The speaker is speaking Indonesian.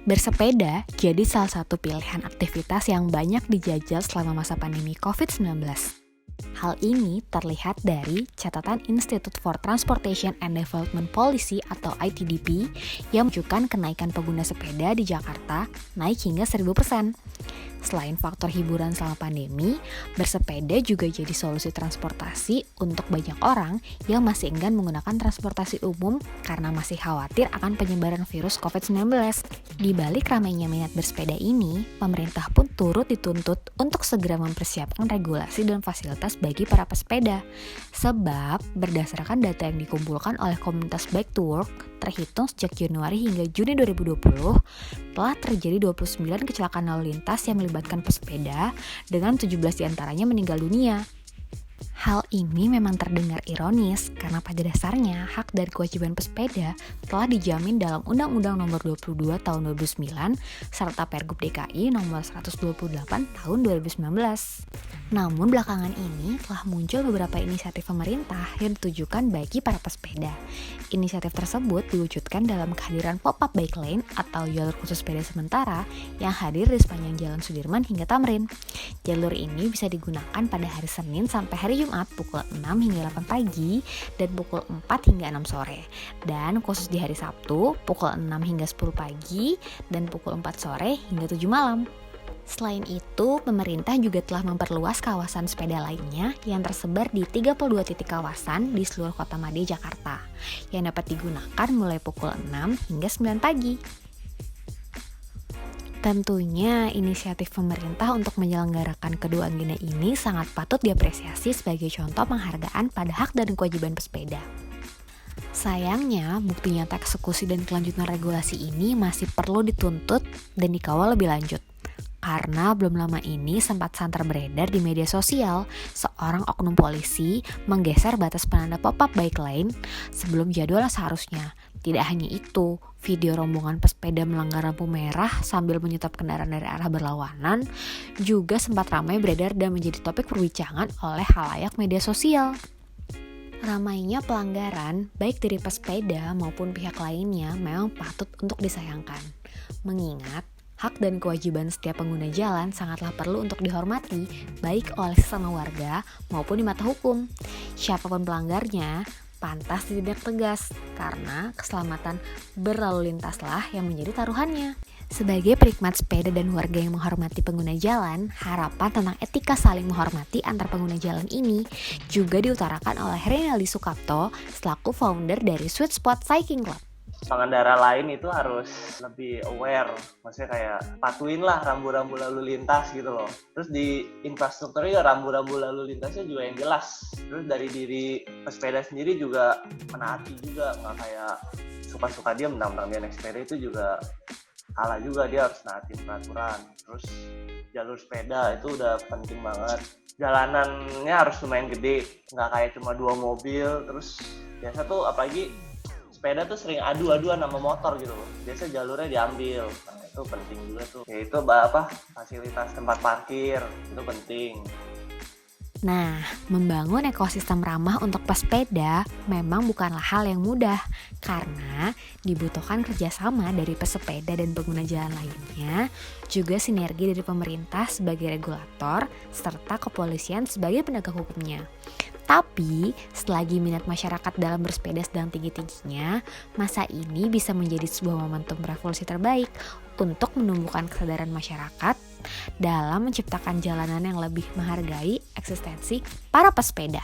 Bersepeda jadi salah satu pilihan aktivitas yang banyak dijajal selama masa pandemi COVID-19. Hal ini terlihat dari catatan Institute for Transportation and Development Policy atau ITDP yang menunjukkan kenaikan pengguna sepeda di Jakarta naik hingga 1000%. Selain faktor hiburan selama pandemi, bersepeda juga jadi solusi transportasi untuk banyak orang yang masih enggan menggunakan transportasi umum karena masih khawatir akan penyebaran virus COVID-19. Di balik ramainya minat bersepeda ini, pemerintah pun turut dituntut untuk segera mempersiapkan regulasi dan fasilitas bagi para pesepeda. Sebab, berdasarkan data yang dikumpulkan oleh komunitas Bike to Work, terhitung sejak Januari hingga Juni 2020, telah terjadi 29 kecelakaan lalu lintas yang melibatkan pesepeda, dengan 17 diantaranya meninggal dunia. Hal ini memang terdengar ironis karena pada dasarnya hak dan kewajiban pesepeda telah dijamin dalam Undang-Undang Nomor 22 Tahun 2009 serta Pergub DKI Nomor 128 Tahun 2019. Namun belakangan ini telah muncul beberapa inisiatif pemerintah yang ditujukan bagi para pesepeda. Inisiatif tersebut diwujudkan dalam kehadiran pop-up bike lane atau jalur khusus sepeda sementara yang hadir di sepanjang Jalan Sudirman hingga Tamrin. Jalur ini bisa digunakan pada hari Senin sampai hari Jumat pukul 6 hingga 8 pagi dan pukul 4 hingga 6 sore. Dan khusus di hari Sabtu pukul 6 hingga 10 pagi dan pukul 4 sore hingga 7 malam. Selain itu, pemerintah juga telah memperluas kawasan sepeda lainnya yang tersebar di 32 titik kawasan di seluruh Kota Madya, Jakarta, yang dapat digunakan mulai pukul 6 hingga 9 pagi. Tentunya inisiatif pemerintah untuk menyelenggarakan kedua agenda ini sangat patut diapresiasi sebagai contoh penghargaan pada hak dan kewajiban pesepeda. Sayangnya, bukti nyata eksekusi dan kelanjutan regulasi ini masih perlu dituntut dan dikawal lebih lanjut. Karena belum lama ini sempat santer beredar di media sosial, seorang oknum polisi menggeser batas penanda pop-up bike lane sebelum jadwal seharusnya. Tidak hanya itu, video rombongan pesepeda melanggar lampu merah sambil menyetop kendaraan dari arah berlawanan juga sempat ramai beredar dan menjadi topik perbincangan oleh khalayak media sosial. Ramainya pelanggaran, baik dari pesepeda maupun pihak lainnya, memang patut untuk disayangkan. Mengingat hak dan kewajiban setiap pengguna jalan sangatlah perlu untuk dihormati, baik oleh sesama warga maupun di mata hukum. Siapapun pelanggarnya, pantas ditindak tegas, karena keselamatan berlalu lintaslah yang menjadi taruhannya. Sebagai penikmat sepeda dan warga yang menghormati pengguna jalan, harapan tentang etika saling menghormati antar pengguna jalan ini juga diutarakan oleh Reynaldi Sukapto selaku founder dari Sweet Spot Cycling Club. Pengendara lain itu harus lebih aware, maksudnya kayak patuin lah rambu-rambu lalu lintas gitu loh. Terus di infrastrukturnya rambu-rambu lalu lintasnya juga yang jelas. Terus dari diri pesepeda sendiri juga menaati juga, nggak kayak suka-suka dia mentang-mentang dia naik sepeda itu juga salah juga, dia harus naatin peraturan. Terus jalur sepeda itu udah penting banget. Jalanannya harus lumayan gede, nggak kayak cuma 2 mobil. Terus biasa tuh apalagi sepeda tuh sering adu-aduan sama motor gitu loh. Biasa jalurnya diambil. Nah, itu penting juga tuh. Yaitu fasilitas tempat parkir itu penting. Nah, membangun ekosistem ramah untuk pesepeda memang bukanlah hal yang mudah karena dibutuhkan kerjasama dari pesepeda dan pengguna jalan lainnya, juga sinergi dari pemerintah sebagai regulator, serta kepolisian sebagai penegak hukumnya. Tapi, selagi minat masyarakat dalam bersepeda sedang tinggi-tingginya, masa ini bisa menjadi sebuah momentum revolusi terbaik untuk menumbuhkan kesadaran masyarakat dalam menciptakan jalanan yang lebih menghargai eksistensi para pesepeda.